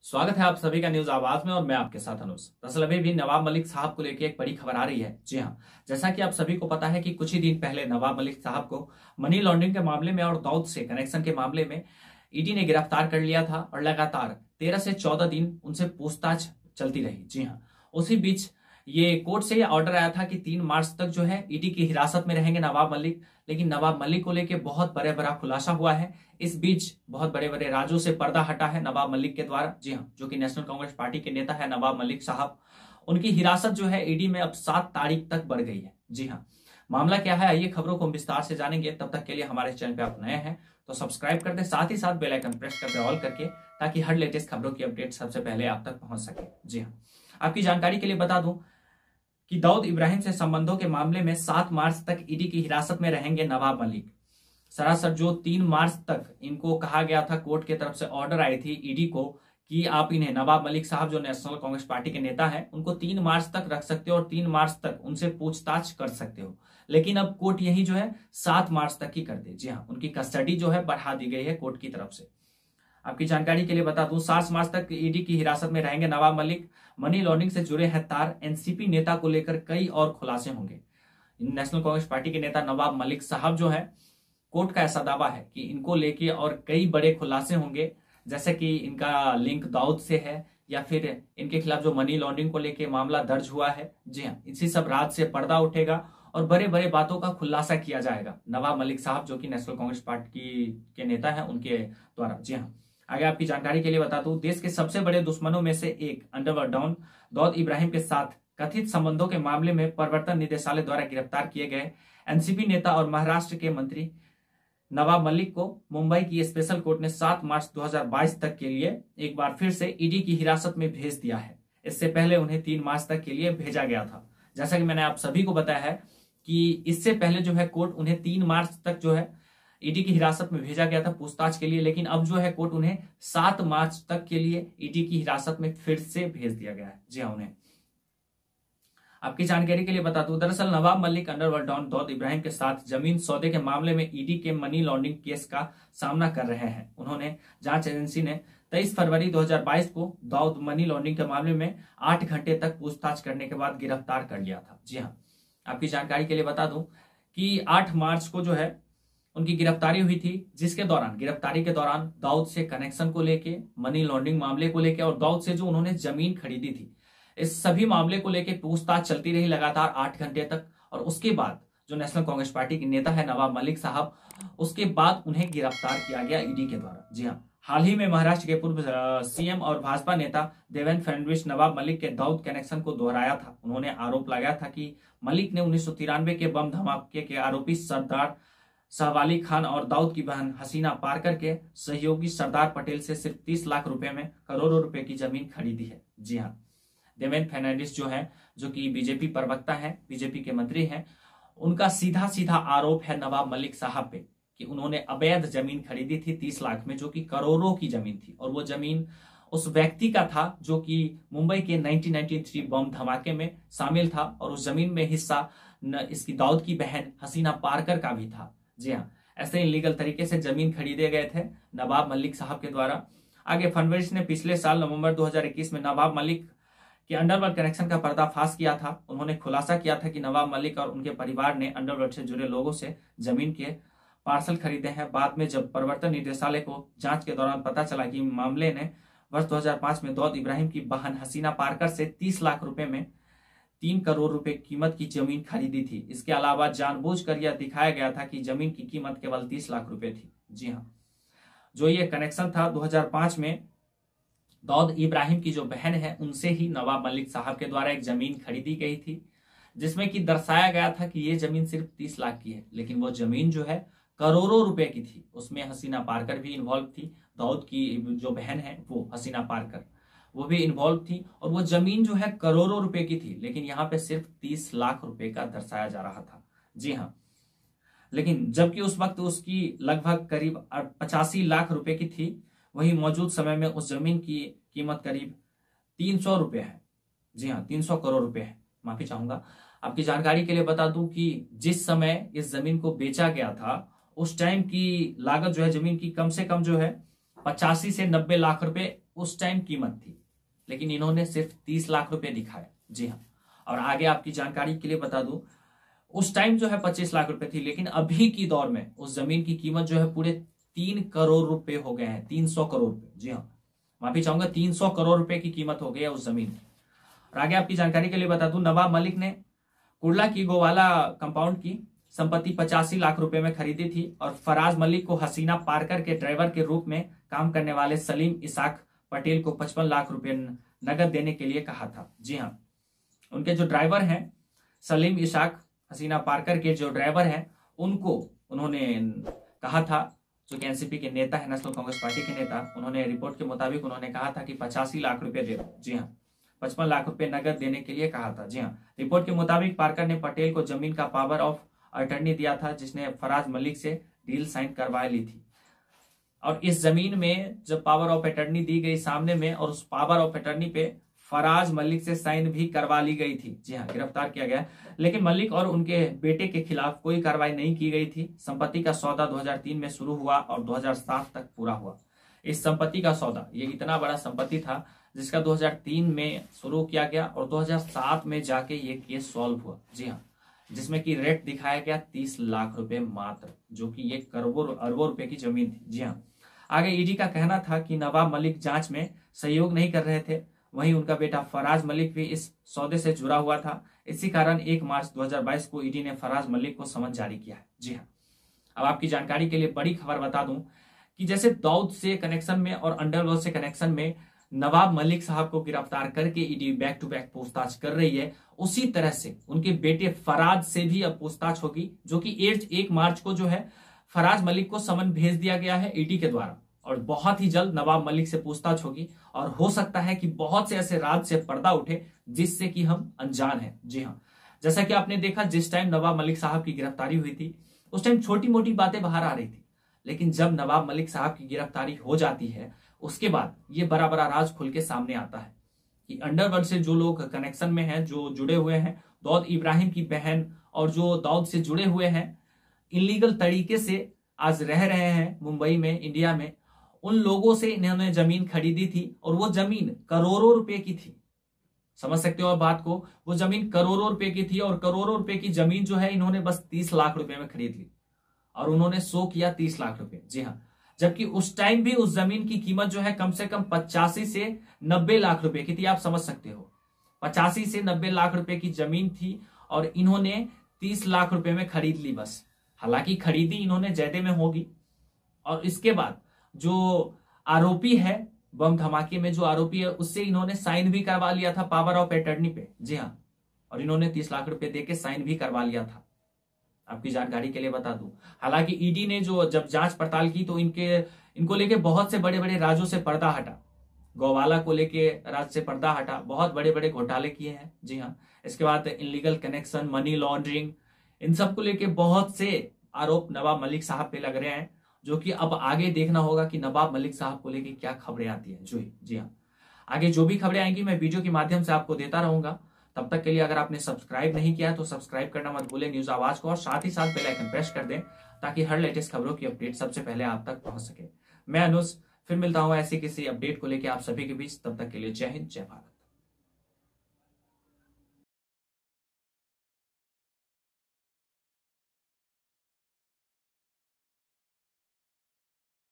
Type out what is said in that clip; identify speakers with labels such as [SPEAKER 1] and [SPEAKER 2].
[SPEAKER 1] स्वागत है आप सभी का न्यूज आवाज में और मैं आपके साथ अनुज। दरअसल अभी भी नवाब मलिक साहब को लेकर एक बड़ी खबर आ रही है। जी हाँ, जैसा कि आप सभी को पता है कि कुछ ही दिन पहले नवाब मलिक साहब को मनी लॉन्ड्रिंग के मामले में और दाऊद से कनेक्शन के मामले में ईडी ने गिरफ्तार कर लिया था और लगातार 13 से 14 दिन उनसे पूछताछ चलती रही। जी हाँ, उसी बीच ये कोर्ट से यह ऑर्डर आया था कि 3 मार्च तक जो है ईडी की हिरासत में रहेंगे नवाब मलिक। लेकिन नवाब मलिक को लेकर बहुत बड़ा खुलासा हुआ है। इस बीच बहुत बड़े बड़े राजों से पर्दा हटा है नवाब मलिक के द्वारा। जी हाँ, जो कि नेशनल कांग्रेस पार्टी के नेता है नवाब मलिक साहब, उनकी हिरासत जो है ईडी में अब 7 तारीख तक बढ़ गई है। जी हाँ, मामला क्या है, आइए खबरों को विस्तार से जानेंगे। तब तक के लिए हमारे चैनल पे आप नए हैं तो सब्सक्राइब कर दे, साथ ही साथ बेल आइकन प्रेस कर दे ऑल करके, ताकि हर लेटेस्ट खबरों की अपडेट सबसे पहले आप तक पहुंच सके। जी हाँ, आपकी जानकारी के लिए बता दूं कि दाऊद इब्राहिम से संबंधों के मामले में 7 मार्च तक ईडी की हिरासत में रहेंगे नवाब मलिक। सरासर जो 3 मार्च तक इनको कहा गया था, कोर्ट की तरफ से ऑर्डर आई थी ईडी को कि आप इन्हें, नवाब मलिक साहब जो नेशनल कांग्रेस पार्टी के नेता हैं, उनको 3 मार्च तक रख सकते हो और 3 मार्च तक उनसे पूछताछ कर सकते हो। लेकिन अब कोर्ट यही जो है 7 मार्च तक ही कर दे। जी हाँ, उनकी कस्टडी जो है बढ़ा दी गई है कोर्ट की तरफ से। आपकी जानकारी के लिए बता दूं, 7 मार्च तक ईडी की हिरासत में रहेंगे नवाब मलिक। मनी लॉन्ड्रिंग से जुड़े हैं तार, एनसीपी नेता को लेकर कई और खुलासे होंगे। नेशनल कांग्रेस पार्टी के नेता नवाब मलिक साहब जो है, कोर्ट का ऐसा दावा है कि इनको लेके और कई बड़े खुलासे होंगे, जैसे कि इनका लिंक दाऊद से है या फिर इनके खिलाफ जो मनी लॉन्ड्रिंग को लेके मामला दर्ज हुआ है। जी हाँ, इसी सब राज से पर्दा उठेगा और बड़े बड़े बातों का खुलासा किया जाएगा नवाब मलिक साहब, जो कि नेशनल कांग्रेस पार्टी के नेता है, उनके द्वारा। जी हाँ, आगे आपकी जानकारी के लिए बता दूं, देश के सबसे बड़े दुश्मनों में से एक अंडरवर्ल्ड डॉन दाऊद इब्राहिम के साथ कथित संबंधों के मामले में प्रवर्तन निदेशालय द्वारा गिरफ्तार किए गए एनसीपी नेता और महाराष्ट्र के मंत्री नवाब मलिक को मुंबई की स्पेशल कोर्ट ने 7 मार्च 2022 तक के लिए एक बार फिर से ईडी की हिरासत में भेज दिया है। इससे पहले उन्हें 3 मार्च तक के लिए भेजा गया था। जैसा कि मैंने आप सभी को बताया है कि इससे पहले जो है कोर्ट उन्हें 3 मार्च तक जो है ईडी की हिरासत में भेजा गया था पूछताछ के लिए, लेकिन अब जो है कोर्ट उन्हें 7 मार्च तक के लिए ईडी की हिरासत में फिर से भेज दिया गया है। जी हाँ, उन्हें आपकी जानकारी के लिए बता दूं, दरअसल नवाब मलिक अंडरवर्ल्ड डॉन दाऊद इब्राहिम के साथ जमीन सौदे के मामले में ईडी के मनी लॉन्ड्रिंग केस का सामना कर रहे हैं। उन्होंने जांच एजेंसी ने 23 फरवरी 2022 को दाऊद मनी लॉन्ड्रिंग के मामले में 8 घंटे तक पूछताछ करने के बाद गिरफ्तार कर लिया था। जी हाँ, आपकी जानकारी के लिए बता दूं कि 8 मार्च को जो है उनकी गिरफ्तारी हुई थी, जिसके दौरान गिरफ्तारी के दौरान दाऊद से कनेक्शन को लेके, मनी लॉन्ड्रिंग मामले को लेके और दाऊद से जो उन्होंने जमीन खरीदी थी, इस सभी मामले को लेके पूछताछ चलती रही लगातार 8 घंटे तक। और उसके बाद जो नेशनल कांग्रेस पार्टी के नेता है नवाब मलिक साहब, उसके बाद उन्हें गिरफ्तार किया गया ईडी के द्वारा। जी हाँ, हाल ही में महाराष्ट्र के पूर्व सीएम और भाजपा नेता देवेंद्र फडणवीस नवाब मलिक के दाऊद कनेक्शन को दोहराया था। उन्होंने आरोप लगाया था कि मलिक ने 1993 के बम धमाके के आरोपी सरदार शाहवाली खान और दाऊद की बहन हसीना पारकर के सहयोगी सरदार पटेल से सिर्फ 30 लाख रुपए में करोड़ों रुपए की जमीन खरीदी है। जी हाँ, देवेंद्र फडणवीस जो है, जो कि बीजेपी प्रवक्ता है, बीजेपी के मंत्री हैं, उनका सीधा सीधा आरोप है नवाब मलिक साहब पे कि उन्होंने अवैध जमीन खरीदी थी 30 लाख में, जो कि करोड़ों की जमीन थी। और वो जमीन उस व्यक्ति का था जो कि मुंबई के 1993 बम धमाके में शामिल था, और उस जमीन में हिस्सा इसकी दाऊद की बहन हसीना पारकर का भी था। जी हाँ, ऐसे इलीगल तरीके से जमीन खरीदे गए थे नवाब मलिक साहब के द्वारा। आगे फडणवीस ने पिछले साल नवंबर 2021 में नवाब मलिक के अंडरवर्ल्ड कनेक्शन का पर्दाफाश किया था। उन्होंने खुलासा किया था कि नवाब मलिक और उनके परिवार ने अंडरवर्ल्ड से जुड़े लोगों से जमीन के पार्सल खरीदे हैं। बाद में जब प्रवर्तन निदेशालय को जांच के दौरान पता चला कि मामले ने वर्ष 2005 में दाऊद इब्राहिम की बहन हसीना पारकर से 30 लाख रुपए में 3 करोड़ रुपए कीमत की जमीन खरीदी थी। इसके अलावा जानबूझकर यह दिखाया गया था कि जमीन की कीमत केवल 30 लाख रुपए थी। जी हाँ, जो ये कनेक्शन था 2005 में दाऊद इब्राहिम की जो बहन है, उनसे ही नवाब मलिक साहब के द्वारा एक जमीन खरीदी गई थी, जिसमें कि दर्शाया गया था कि ये जमीन सिर्फ 30 लाख की है, लेकिन वो जमीन जो है करोड़ों रुपए की थी। उसमें हसीना पारकर भी इन्वॉल्व थी, दाऊद की जो बहन है वो हसीना पारकर, वो भी इन्वॉल्व थी, और वो जमीन जो है करोड़ों रुपए की थी, लेकिन यहाँ पे सिर्फ 30 लाख रुपए का दर्शाया जा रहा था। जी हाँ, लेकिन जबकि उस वक्त उसकी लगभग करीब 85 लाख रुपए की थी, वही मौजूद समय में उस जमीन की कीमत करीब 300 रुपए है। जी हाँ, 300 करोड़ रुपए है, माफी चाहूंगा। आपकी जानकारी के लिए बता दूं कि जिस समय इस जमीन को बेचा गया था, उस टाइम की लागत जो है जमीन की कम से कम जो है 85 से 90 लाख रुपए उस टाइम कीमत थी, लेकिन इन्होंने सिर्फ 30 लाख रुपए दिखाए। जी हाँ, और आगे आपकी जानकारी के लिए बता दूं, उस टाइम जो है 25 लाख रुपए थी, लेकिन अभी की दौर में उस जमीन की कीमत जो है पूरे 3 करोड़ रुपए हो गए हैं, 300 करोड़ रुपए। जी हाँ, माफी चाहूंगा, 300 करोड़ रुपए की कीमत हो गई है उस जमीन की। और आगे आपकी जानकारी के लिए बता दूं, नवाब मलिक ने कुर्ला की गोवाला कंपाउंड की संपत्ति 85 लाख रुपए में खरीदी थी और फराज मलिक को हसीना पार्कर के ड्राइवर के रूप में काम करने वाले सलीम इसाक पटेल को 55 लाख रुपए नगद देने के लिए कहा था। जी हाँ, उनके जो ड्राइवर हैं सलीम इसाक, हसीना पार्कर के जो ड्राइवर हैं, उनको उन्होंने कहा था, जो कि एनसीपी के नेता है, नेशनल कांग्रेस पार्टी के नेता, उन्होंने रिपोर्ट के मुताबिक उन्होंने कहा था कि 85 लाख रुपए दे दो। जी हाँ, 55 लाख रुपए नगद देने के लिए कहा था। जी हाँ, रिपोर्ट के मुताबिक पार्कर ने पटेल को जमीन का पावर ऑफ अटर्नी दिया था, जिसने फराज मलिक से डील साइन करवा ली थी। और इस जमीन में जब पावर ऑफ अटर्नी दी गई सामने में, और उस पावर ऑफ अटर्नी पे फराज मलिक से साइन भी करवा ली गई थी। जी हाँ, गिरफ्तार किया गया, लेकिन मलिक और उनके बेटे के खिलाफ कोई कार्रवाई नहीं की गई थी। संपत्ति का सौदा 2003 में शुरू हुआ और 2007 तक पूरा हुआ। इस संपत्ति का सौदा, ये इतना बड़ा संपत्ति था जिसका 2003 में शुरू किया गया और 2007 में जाके ये केस सॉल्व हुआ। जी हाँ, जिसमें कि रेट दिखाया गया 30 लाख रुपए मात्र, जो कि ये करोड़ों अरबों रुपए की जमीन थी। जी हाँ, आगे ईडी का कहना था कि नवाब मलिक जांच में सहयोग नहीं कर रहे थे, वहीं उनका बेटा फराज मलिक भी इस सौदे से जुड़ा हुआ था। इसी कारण 1 मार्च 2022 को ईडी ने फराज मलिक को समन जारी किया है। जी हाँ, अब आपकी जानकारी के लिए बड़ी खबर बता दूं कि जैसे दाऊद से कनेक्शन में और अंडरवर्ल्ड से कनेक्शन में नवाब मलिक साहब को गिरफ्तार करके ईडी बैक टू बैक पूछताछ कर रही है, उसी तरह से उनके बेटे फराज से भी अब पूछताछ होगी, जो कि 1 मार्च को जो है फराज मलिक को समन भेज दिया गया है ईडी के द्वारा। और बहुत ही जल्द नवाब मलिक से पूछताछ होगी और हो सकता है कि बहुत से ऐसे राज से पर्दा उठे जिससे कि हम अनजान हैं। जी हाँ, जैसा कि आपने देखा, जिस टाइम नवाब मलिक साहब की गिरफ्तारी हुई थी उस टाइम छोटी मोटी बातें बाहर आ रही थी, लेकिन जब नवाब मलिक साहब की गिरफ्तारी हो जाती है उसके बाद ये बड़ा बड़ा राज खुल के सामने आता है कि अंडरवर्ल्ड से जो लोग कनेक्शन में हैं, जो जुड़े हुए हैं, दाऊद इब्राहिम की बहन और जो दाऊद से जुड़े हुए हैं, इलीगल तरीके से आज रह रहे हैं मुंबई में, इंडिया में, उन लोगों से इन्होंने जमीन खरीदी थी और वो जमीन करोड़ों रुपए की थी। समझ सकते हो आप बात को, वो जमीन करोड़ों रुपए की थी और करोड़ों रुपए की जमीन जो है इन्होंने बस 30 लाख रुपए में खरीद ली और उन्होंने शो किया 30 लाख रुपए। जी हाँ, जबकि उस टाइम भी उस जमीन की कीमत जो है कम से कम 85 से 90 लाख रुपए की थी। आप समझ सकते हो, 85 से 90 लाख रुपए की जमीन थी और इन्होंने 30 लाख रुपए में खरीद ली बस। हालांकि खरीदी इन्होंने जैदे में होगी, और इसके बाद जो आरोपी है बम धमाके में, जो आरोपी है, उससे इन्होंने साइन भी करवा लिया था पावर ऑफ अटर्नी पे। जी हाँ, और इन्होंने 30 लाख रुपए देके साइन भी करवा लिया था। आपकी जानकारी के लिए बता दूं, हालांकि ईडी ने जो जब जांच पड़ताल की तो इनको लेके बहुत से बड़े बड़े राज्यों से पर्दा हटा। गोवाला को लेके राज्य से पर्दा हटा, बहुत बड़े बड़े घोटाले किए हैं। जी हाँ, इसके बाद इलीगल कनेक्शन, मनी लॉन्ड्रिंग, इन सब को लेके बहुत से आरोप नवाब मलिक साहब पे लग रहे हैं, जो कि अब आगे देखना होगा कि नवाब मलिक साहब को लेके क्या खबरें आती है। जी हाँ, आगे जो भी खबरें आएंगी मैं वीडियो के माध्यम से आपको देता रहूंगा। तब तक के लिए अगर आपने सब्सक्राइब नहीं किया तो सब्सक्राइब करना मत भूलें न्यूज आवाज को, और साथ ही साथ बेल आइकन प्रेस कर दें ताकि हर लेटेस्ट खबरों की अपडेट सबसे पहले आप तक पहुंच सके। मैं अनुज फिर मिलता हूं ऐसी किसी अपडेट को लेकर आप सभी के बीच। तब तक के लिए जय हिंद, जय भारत।